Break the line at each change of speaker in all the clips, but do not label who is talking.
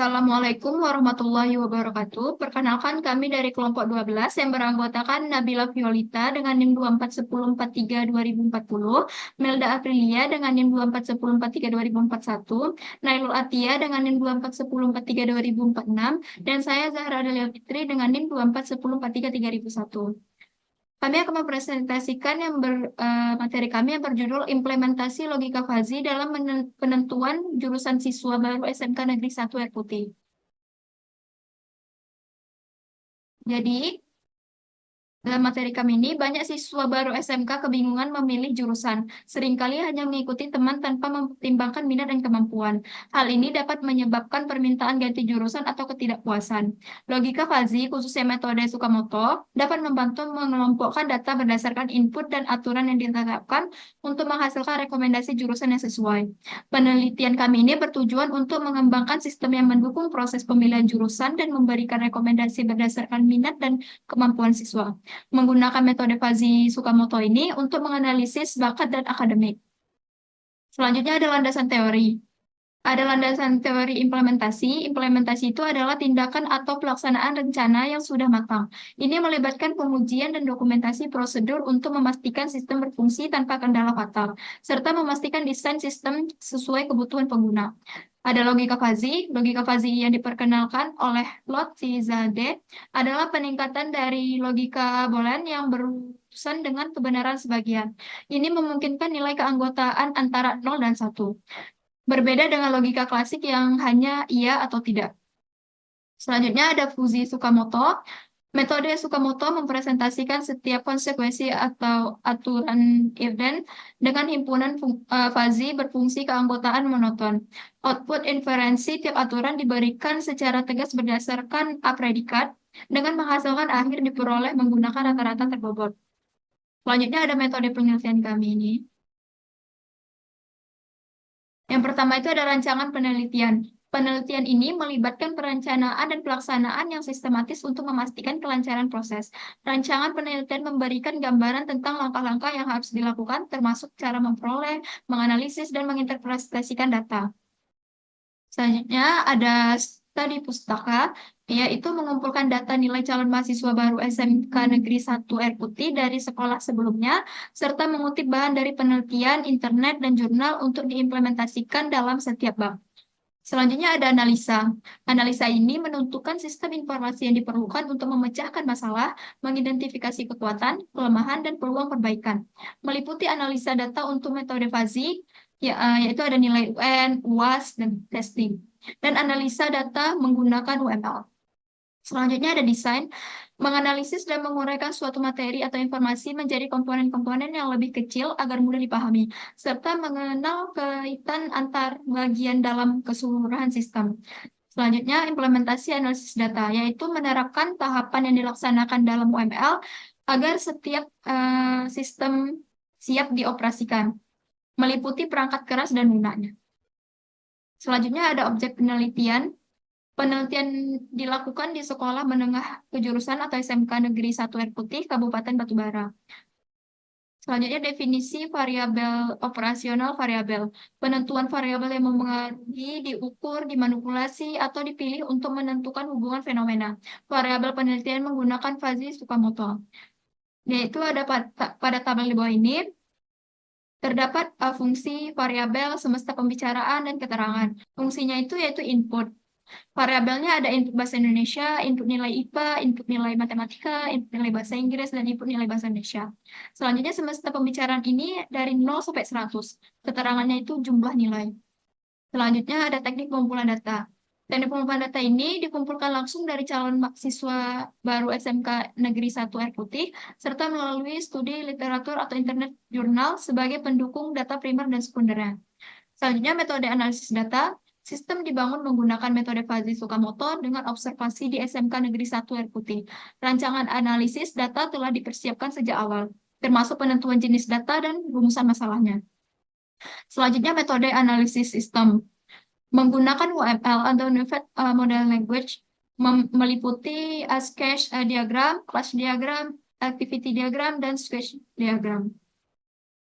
Assalamualaikum warahmatullahi wabarakatuh. Perkenalkan kami dari kelompok 12 yang beranggotakan Nabila Violita dengan NIM 2410432040, Melda Aprilia dengan NIM 2410432041, Nailul Atia dengan NIM 2410432046, dan saya Zahra Delia Fitri dengan NIM 2410433001. Kami akan mempresentasikan materi kami yang berjudul Implementasi Logika Fuzzy dalam penentuan jurusan siswa baru SMK Negeri 1 Air Putih. Jadi, dalam materi kami ini, banyak siswa baru SMK kebingungan memilih jurusan. Seringkali hanya mengikuti teman tanpa mempertimbangkan minat dan kemampuan. Hal ini dapat menyebabkan permintaan ganti jurusan atau ketidakpuasan. Logika fuzzy, khususnya metode Tsukamoto, dapat membantu mengelompokkan data berdasarkan input dan aturan yang ditetapkan untuk menghasilkan rekomendasi jurusan yang sesuai. Penelitian kami ini bertujuan untuk mengembangkan sistem yang mendukung proses pemilihan jurusan dan memberikan rekomendasi berdasarkan minat dan kemampuan siswa. Menggunakan metode Fuzzy Tsukamoto ini untuk menganalisis bakat dan akademik. Selanjutnya ada landasan teori. Ada landasan teori implementasi. Implementasi itu adalah tindakan atau pelaksanaan rencana yang sudah matang. Ini melibatkan pengujian dan dokumentasi prosedur untuk memastikan sistem berfungsi tanpa kendala fatal, serta memastikan desain sistem sesuai kebutuhan pengguna. Ada logika fuzzy. Logika fuzzy yang diperkenalkan oleh Lotzizadeh adalah peningkatan dari logika Boolean yang berurusan dengan kebenaran sebagian. Ini memungkinkan nilai keanggotaan antara 0 dan 1. Berbeda dengan logika klasik yang hanya iya atau tidak. Selanjutnya ada Fuzzy Tsukamoto. Metode Tsukamoto mempresentasikan setiap konsekuensi atau aturan if-then dengan himpunan fuzzy berfungsi keanggotaan monoton. Output inferensi tiap aturan diberikan secara tegas berdasarkan A predikat dengan menghasilkan akhir diperoleh menggunakan rata-rata terbobot. Selanjutnya ada metode penelitian kami ini. Yang pertama itu ada rancangan penelitian. Penelitian ini melibatkan perencanaan dan pelaksanaan yang sistematis untuk memastikan kelancaran proses. Rancangan penelitian memberikan gambaran tentang langkah-langkah yang harus dilakukan, termasuk cara memperoleh, menganalisis, dan menginterpretasikan data. Selanjutnya ada studi pustaka, yaitu mengumpulkan data nilai calon mahasiswa baru SMK Negeri 1 Air Putih dari sekolah sebelumnya, serta mengutip bahan dari penelitian, internet, dan jurnal untuk diimplementasikan dalam setiap bab. Selanjutnya ada analisa. Analisa ini menentukan sistem informasi yang diperlukan untuk memecahkan masalah, mengidentifikasi kekuatan, kelemahan, dan peluang perbaikan. Meliputi analisa data untuk metode fuzzy, yaitu ada nilai UN, UAS, dan testing. Dan analisa data menggunakan UML. Selanjutnya ada desain, menganalisis dan menguraikan suatu materi atau informasi menjadi komponen-komponen yang lebih kecil agar mudah dipahami, serta mengenal kaitan antar bagian dalam keseluruhan sistem. Selanjutnya, implementasi analisis data, yaitu menerapkan tahapan yang dilaksanakan dalam UML agar setiap sistem siap dioperasikan, meliputi perangkat keras dan gunanya. Selanjutnya ada objek penelitian. Penelitian dilakukan di Sekolah Menengah Kejurusan atau SMK Negeri 1 Air Putih, Kabupaten Batubara. Selanjutnya definisi variabel operasional variabel. Penentuan variabel yang mempengaruhi, diukur, dimanipulasi, atau dipilih untuk menentukan hubungan fenomena. Variabel penelitian menggunakan Fuzzy Tsukamoto. Yaitu ada pada tabel di bawah ini, terdapat fungsi variabel semesta pembicaraan dan keterangan. Fungsinya itu yaitu input. Variabelnya ada input bahasa Indonesia, input nilai IPA, input nilai matematika, input nilai bahasa Inggris, dan input nilai bahasa Indonesia. Selanjutnya semesta pembicaraan ini dari 0 sampai 100. Keterangannya itu jumlah nilai. Selanjutnya ada teknik pengumpulan data. Teknik pengumpulan data ini dikumpulkan langsung dari calon mahasiswa baru SMK Negeri 1 Air Putih, serta melalui studi literatur atau internet jurnal sebagai pendukung data primer dan sekundernya. Selanjutnya metode analisis data. Sistem dibangun menggunakan metode Fuzzy Tsukamoto dengan observasi di SMK Negeri 1 Air Putih. Rancangan analisis data telah dipersiapkan sejak awal, termasuk penentuan jenis data dan rumusan masalahnya. Selanjutnya metode analisis sistem. Menggunakan UML atau Unified Model Language meliputi sketch diagram, class diagram, activity diagram, dan switch diagram.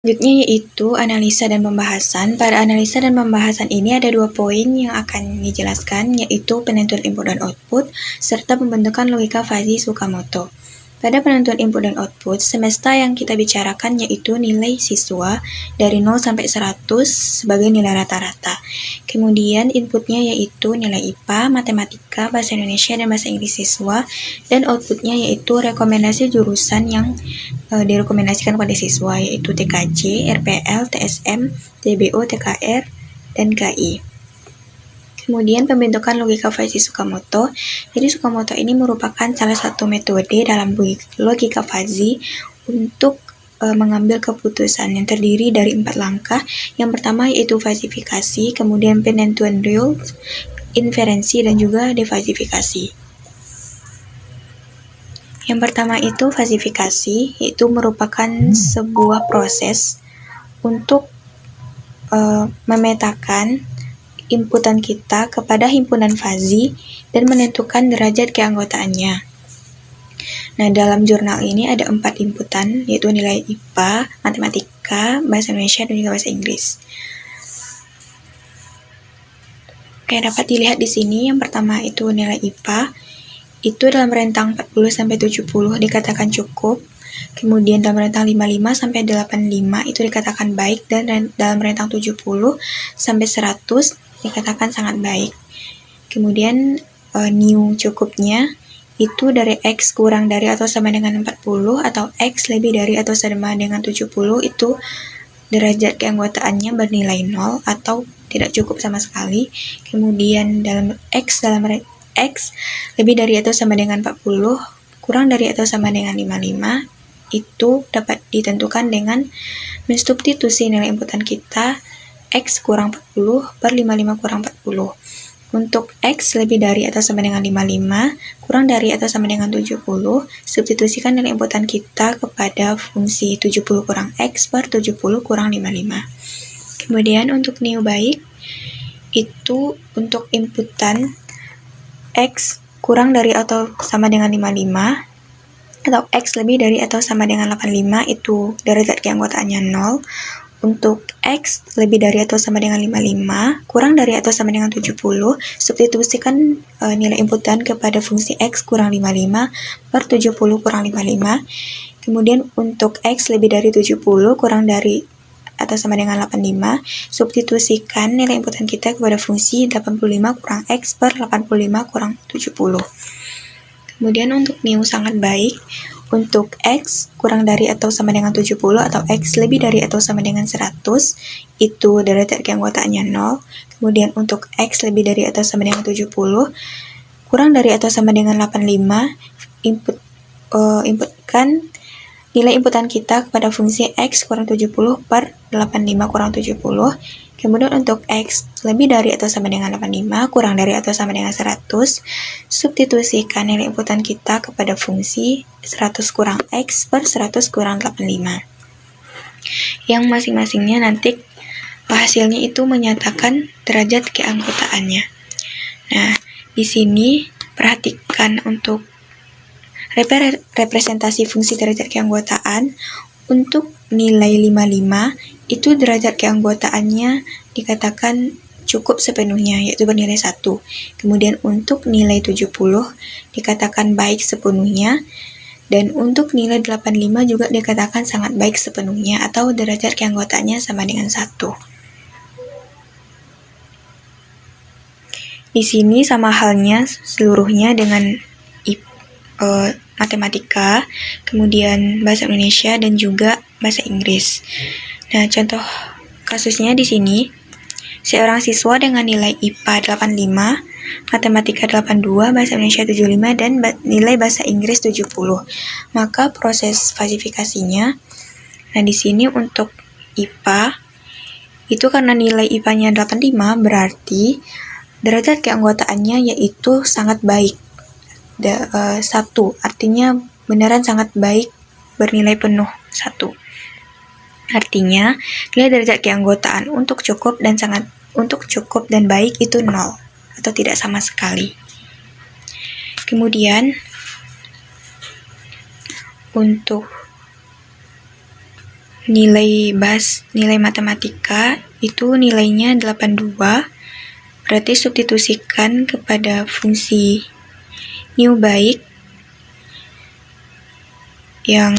Selanjutnya yaitu analisa dan pembahasan. Pada analisa dan pembahasan ini ada 2 poin yang akan dijelaskan, yaitu penentuan input dan output, serta pembentukan logika fuzzy Tsukamoto. Pada penentuan input dan output, semesta yang kita bicarakan yaitu nilai siswa dari 0 sampai 100 sebagai nilai rata-rata. Kemudian inputnya yaitu nilai IPA, matematika, bahasa Indonesia, dan bahasa Inggris siswa, dan outputnya yaitu rekomendasi jurusan yang direkomendasikan pada siswa, yaitu TKJ, RPL, TSM, TBO, TKR, dan KI. Kemudian pembentukan logika fuzzy Tsukamoto. Jadi Tsukamoto ini merupakan salah satu metode dalam logika fuzzy untuk mengambil keputusan yang terdiri dari 4 langkah. Yang pertama yaitu fazifikasi, kemudian penentuan rules, inferensi, dan juga defasifikasi. Yang pertama itu fazifikasi, yaitu merupakan sebuah proses untuk memetakan inputan kita kepada himpunan fuzzy dan menentukan derajat keanggotaannya. Nah, dalam jurnal ini ada 4 inputan, yaitu nilai IPA, matematika, bahasa Indonesia, dan juga bahasa Inggris. Oke, dapat dilihat di sini, yang pertama itu nilai IPA, itu dalam rentang 40-70 dikatakan cukup, kemudian dalam rentang 55 sampai 85 itu dikatakan baik, dan dalam rentang 70 sampai 100 dikatakan sangat baik. Kemudian new cukupnya itu dari X kurang dari atau sama dengan 40 atau X lebih dari atau sama dengan 70 itu derajat keanggotaannya bernilai 0 atau tidak cukup sama sekali. Kemudian dalam X lebih dari atau sama dengan 40 kurang dari atau sama dengan 55 itu dapat ditentukan dengan mensubstitusi nilai inputan kita X kurang 40 per 55 kurang 40. Untuk X lebih dari atau sama dengan 55, kurang dari atau sama dengan 70, substitusikan nilai inputan kita kepada fungsi 70 kurang X per 70 kurang 55. Kemudian untuk new baik, itu untuk inputan X kurang dari atau sama dengan 55, atau X lebih dari atau sama dengan 85, itu derajat keanggotaannya 0. Untuk X lebih dari atau sama dengan 55, kurang dari atau sama dengan 70, substitusikan nilai inputan kepada fungsi X kurang 55 per 70 kurang 55. Kemudian untuk X lebih dari 70, kurang dari atau sama dengan 85, substitusikan nilai inputan kita kepada fungsi 85 kurang X per 85 kurang 70. Kemudian untuk new sangat baik, untuk X kurang dari atau sama dengan 70 atau X lebih dari atau sama dengan 100, itu derajat keanggotaannya 0. Kemudian untuk X lebih dari atau sama dengan 70, kurang dari atau sama dengan 85, inputkan nilai inputan kita kepada fungsi X kurang 70 per 85 kurang 70. Kemudian untuk X lebih dari atau sama dengan 85, kurang dari atau sama dengan 100, substitusikan nilai inputan kita kepada fungsi 100 kurang X per 100 kurang 85. Yang masing-masingnya nanti hasilnya itu menyatakan derajat keanggotaannya. Nah, di sini perhatikan untuk representasi fungsi derajat keanggotaan. Untuk nilai 55 itu derajat keanggotaannya dikatakan cukup sepenuhnya, yaitu bernilai 1. Kemudian untuk nilai 70 dikatakan baik sepenuhnya, dan untuk nilai 85 juga dikatakan sangat baik sepenuhnya atau derajat keanggotaannya sama dengan 1. Di sini sama halnya seluruhnya dengan matematika, kemudian bahasa Indonesia, dan juga bahasa Inggris. Nah, contoh kasusnya di sini, seorang siswa dengan nilai IPA 85, matematika 82, bahasa Indonesia 75, dan nilai bahasa Inggris 70. Maka proses fazifikasinya, nah di sini untuk IPA, itu karena nilai IPA-nya 85, berarti derajat keanggotaannya yaitu sangat baik. 1, artinya beneran sangat baik, bernilai penuh 1. Artinya nilai derajat keanggotaan untuk cukup dan baik itu 0 atau tidak sama sekali. Kemudian untuk nilai matematika itu nilainya 82, berarti substitusikan kepada fungsi new baik yang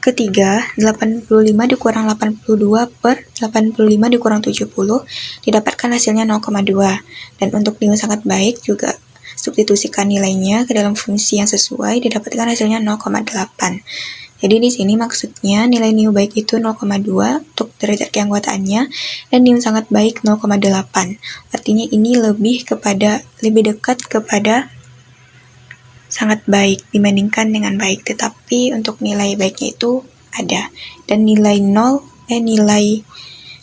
ketiga, 85 dikurang 82 per 85 dikurang 70, didapatkan hasilnya 0,2. Dan untuk new sangat baik juga substitusikan nilainya ke dalam fungsi yang sesuai, didapatkan hasilnya 0,8. Jadi di sini maksudnya nilai new baik itu 0,2 untuk derajat keanggotaannya, dan new sangat baik 0,8. Artinya ini lebih dekat kepada sangat baik dibandingkan dengan baik, tetapi untuk nilai baiknya itu ada, dan nilai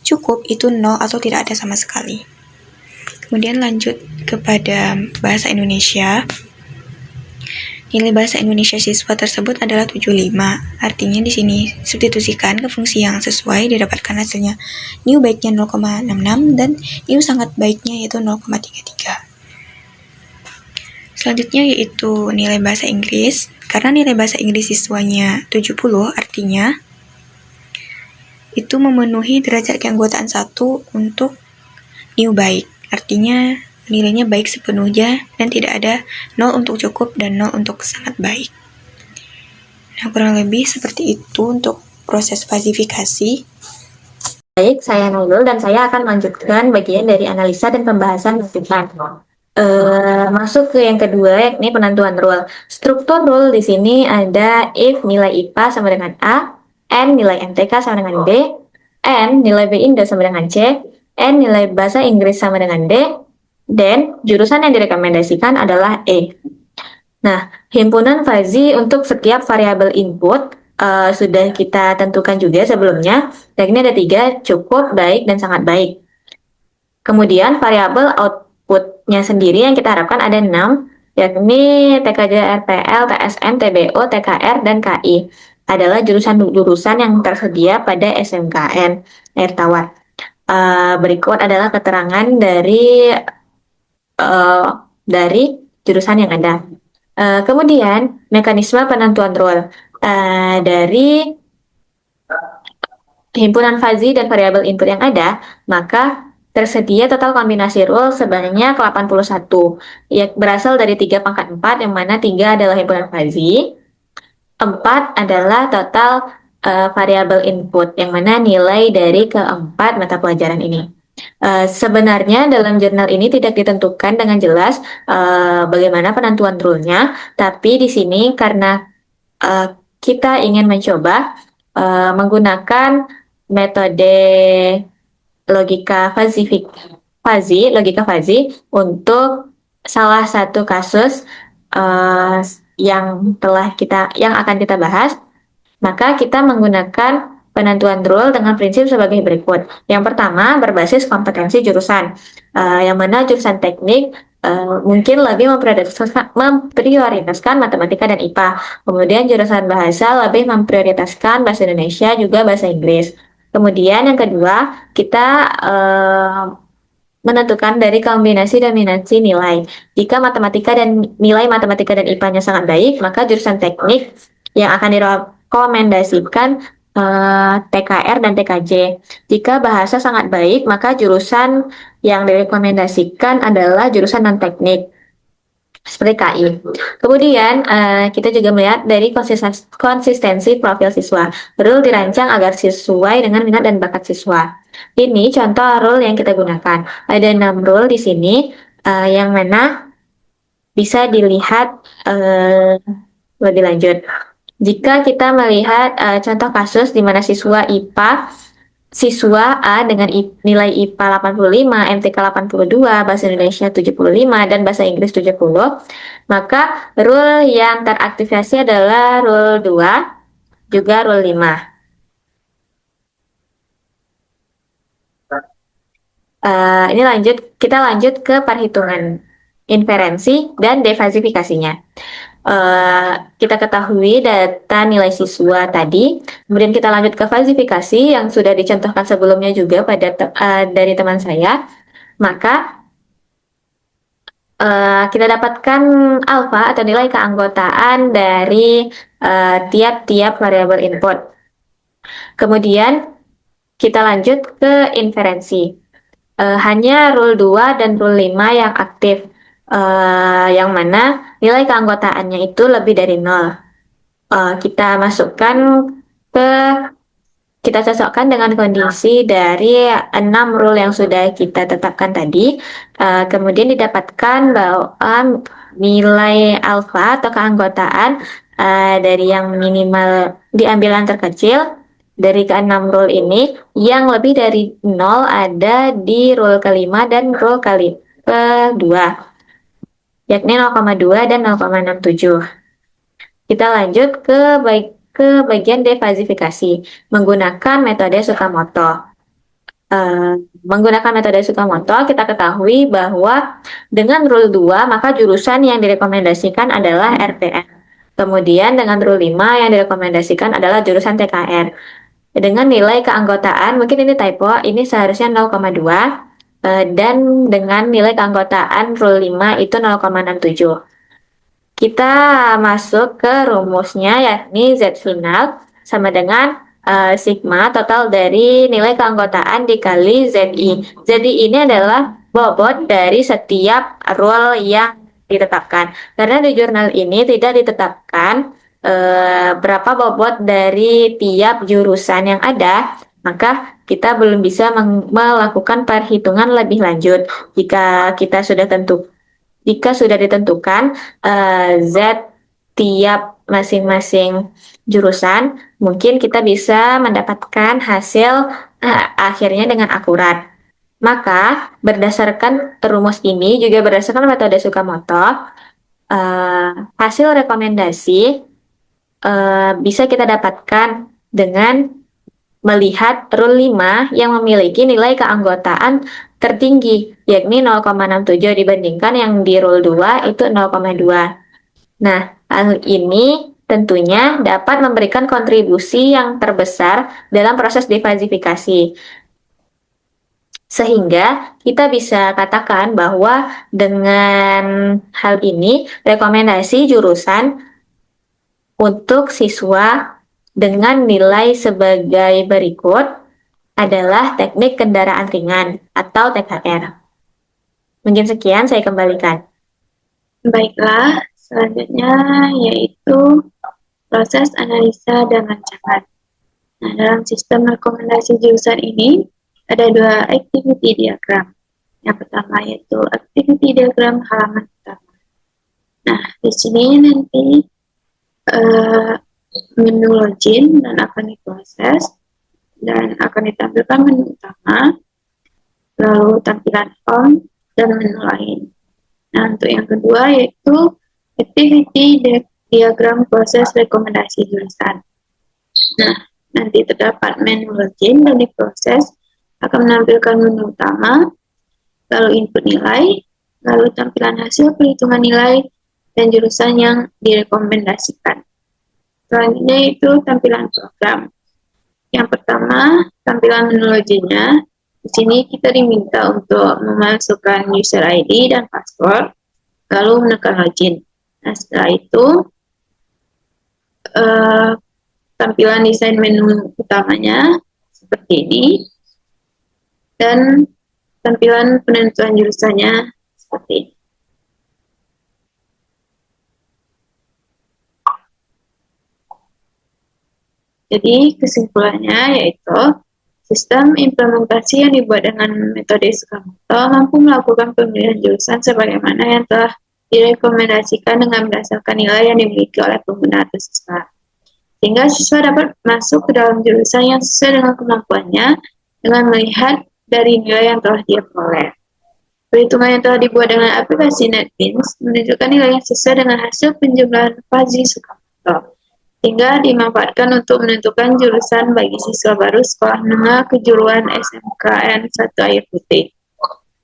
cukup itu 0 atau tidak ada sama sekali. Kemudian lanjut kepada bahasa Indonesia. Nilai bahasa Indonesia siswa tersebut adalah 75. Artinya di sini substitusikan ke fungsi yang sesuai, didapatkan hasilnya new baiknya 0,66 dan new sangat baiknya yaitu 0,33. Selanjutnya yaitu nilai bahasa Inggris. Karena nilai bahasa Inggris siswanya 70, artinya itu memenuhi derajat keanggotaan 1 untuk new baik. Artinya nilainya baik sepenuhnya dan tidak ada 0 untuk cukup dan 0 untuk sangat baik. Nah, kurang lebih seperti itu untuk proses fasifikasi.
Baik, saya Nurul dan saya akan melanjutkan bagian dari analisa dan pembahasan lanjutan. Masuk ke yang kedua, yakni penentuan rule. Struktur rule di sini ada if nilai IPA sama dengan A, N nilai MTK sama dengan B, N nilai B Indo sama dengan C, N nilai bahasa Inggris sama dengan D, dan jurusan yang direkomendasikan adalah E. Nah, himpunan fuzzy untuk setiap variabel input sudah kita tentukan juga sebelumnya. Dan ini ada 3, cukup, baik, dan sangat baik. Kemudian variabel outputnya sendiri yang kita harapkan ada 6, yakni TKJ, RPL, TSM, TBO, TKR, dan KI. Adalah jurusan-jurusan yang tersedia pada SMKN air tawar. Berikut adalah keterangan dari jurusan yang ada. Kemudian mekanisme penentuan rule dari himpunan fuzzy dan variabel input yang ada, maka tersedia total kombinasi rule sebanyak 81, yang berasal dari 3 pangkat 4, yang mana 3 adalah himpunan fuzzy, 4 adalah total variabel input, yang mana nilai dari keempat mata pelajaran ini. Sebenarnya dalam jurnal ini tidak ditentukan dengan jelas bagaimana penentuan rule-nya, tapi di sini karena kita ingin mencoba menggunakan metode logika fuzzy untuk salah satu kasus yang akan kita bahas, maka kita menggunakan penentuan rule dengan prinsip sebagai berikut. Yang pertama, berbasis kompetensi jurusan, yang mana jurusan teknik mungkin lebih memprioritaskan matematika dan IPA. Kemudian jurusan bahasa lebih memprioritaskan bahasa Indonesia juga bahasa Inggris. Kemudian yang kedua, kita menentukan dari kombinasi dominasi nilai. Jika nilai matematika dan IPA-nya sangat baik, maka jurusan teknik yang akan direkomendasikan TKR dan TKJ. Jika bahasa sangat baik, maka jurusan yang direkomendasikan adalah jurusan non-teknik seperti KI. Kemudian kita juga melihat dari konsistensi profil siswa. Rule dirancang agar sesuai dengan minat dan bakat siswa. Ini contoh rule yang kita gunakan. Ada 6 rule di sini yang mana bisa dilihat lebih lanjut. Jika kita melihat contoh kasus di mana siswa A dengan nilai IPA 85, MTK 82, Bahasa Indonesia 75, dan Bahasa Inggris 70, maka rule yang teraktivasi adalah rule 2, juga rule 5. Kita lanjut ke perhitungan inferensi dan defasifikasinya. Kita ketahui data nilai siswa tadi, kemudian kita lanjut ke fasifikasi yang sudah dicontohkan sebelumnya juga dari teman saya. Maka kita dapatkan alfa atau nilai keanggotaan dari tiap-tiap variabel input. Kemudian kita lanjut ke inferensi. Hanya rule 2 dan rule 5 yang aktif, yang mana nilai keanggotaannya itu lebih dari 0. Kita masukkan ke kita cocokkan dengan kondisi dari 6 rule yang sudah kita tetapkan tadi. Kemudian didapatkan bahwa nilai alfa atau keanggotaan dari yang minimal diambil yang terkecil dari ke-6 rule ini, yang lebih dari 0 ada di rule kelima dan rule kedua, yakni 0,2 dan 0,67. Kita lanjut ke bagian defasifikasi menggunakan metode Tsukamoto. Menggunakan metode Tsukamoto, kita ketahui bahwa dengan rule 2, maka jurusan yang direkomendasikan adalah RTM. Kemudian dengan rule 5 yang direkomendasikan adalah jurusan TKR. Dengan nilai keanggotaan, mungkin ini typo, ini seharusnya 0,2, dan dengan nilai keanggotaan rule 5 itu 0,67. Kita masuk ke rumusnya, yakni Z final sama dengan sigma total dari nilai keanggotaan dikali ZI. ZI ini adalah bobot dari setiap rule yang ditetapkan. Karena di jurnal ini tidak ditetapkan berapa bobot dari tiap jurusan yang ada, maka kita belum bisa melakukan perhitungan lebih lanjut. Jika sudah ditentukan Z tiap masing-masing jurusan, mungkin kita bisa mendapatkan hasil akhirnya dengan akurat. Maka berdasarkan rumus ini, juga berdasarkan metode Tsukamoto, hasil rekomendasi bisa kita dapatkan dengan melihat rule 5 yang memiliki nilai keanggotaan tertinggi, yakni 0,67 dibandingkan yang di rule 2 itu 0,2. Nah, hal ini tentunya dapat memberikan kontribusi yang terbesar dalam proses defasifikasi. Sehingga kita bisa katakan bahwa dengan hal ini, rekomendasi jurusan untuk siswa dengan nilai sebagai berikut adalah teknik kendaraan ringan atau TKR. Mungkin sekian, saya kembalikan.
Baiklah, selanjutnya yaitu proses analisa dan rancangan. Nah, dalam sistem rekomendasi jurusan ini ada 2 activity diagram. Yang pertama yaitu activity diagram halaman pertama. Nah, di sini nanti menu login dan akan diproses dan akan ditampilkan menu utama, lalu tampilan home dan menu lain. Nah, untuk yang kedua yaitu activity diagram proses rekomendasi jurusan. Nah, nanti terdapat menu login dan diproses akan menampilkan menu utama, lalu input nilai, lalu tampilan hasil perhitungan nilai dan jurusan yang direkomendasikan. Selanjutnya itu tampilan program. Yang pertama, tampilan menu loginnya. Di sini kita diminta untuk memasukkan user ID dan password, lalu menekan login. Nah, setelah itu, tampilan desain menu utamanya seperti ini, dan tampilan penentuan jurusannya seperti ini. Jadi kesimpulannya yaitu sistem implementasi yang dibuat dengan metode Tsukamoto mampu melakukan pemilihan jurusan sebagaimana yang telah direkomendasikan dengan berdasarkan nilai yang dimiliki oleh pengguna atau siswa. Sehingga siswa dapat masuk ke dalam jurusan yang sesuai dengan kemampuannya dengan melihat dari nilai yang telah dia peroleh. Perhitungan yang telah dibuat dengan aplikasi NetBeans menunjukkan nilai yang sesuai dengan hasil penjumlahan fuzzy Tsukamoto, sehingga dimanfaatkan untuk menentukan jurusan bagi siswa baru sekolah menengah kejuruan SMKN 1 Air Putih.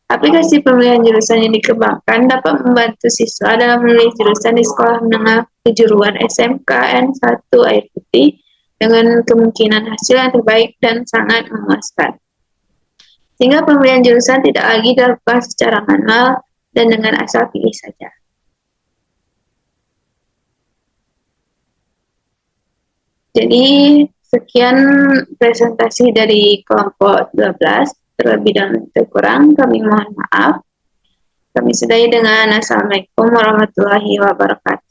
Aplikasi pemilihan jurusan yang dikembangkan dapat membantu siswa dalam memilih jurusan di sekolah menengah kejuruan SMKN 1 Air Putih dengan kemungkinan hasil yang terbaik dan sangat memuaskan. Sehingga pemilihan jurusan tidak lagi dilakukan secara manual dan dengan asal pilih saja. Jadi Sekian presentasi dari kelompok 12. Terlebih dan terkurang kami mohon maaf. Kami sudahi dengan Assalamualaikum warahmatullahi wabarakatuh.